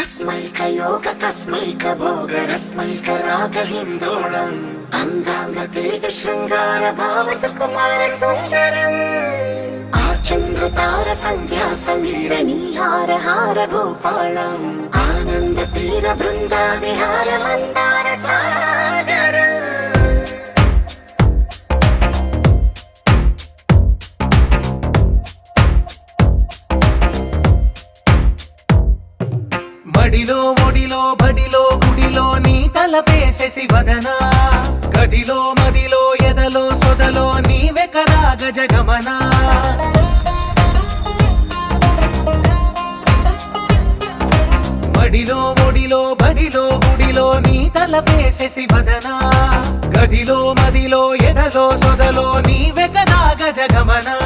तस्मैक भोगरस्मैक रागहिन्दोळम् अङ्गाङ्ग तेज शृङ्गार भाव सुकुमार सुन्दरम् आचन्द्रतार सन्ध्या समीर नीहार हार भूपालम् आनन्द तीर बृन्दा विहार मन्दार सागरम् మడిలో ఒడిలో బడిలో గుడిలో నీ తలపేసేసి వదనా గదిలో మదిలో ఎదలో సొదలో నీవే కదా గజగమనా మడిలో ఒడిలో బడిలో గుడిలో నీ తలపేసేసి వదనా గదిలో మదిలో ఎదలో సొదలో నీవే కదా గజగమనా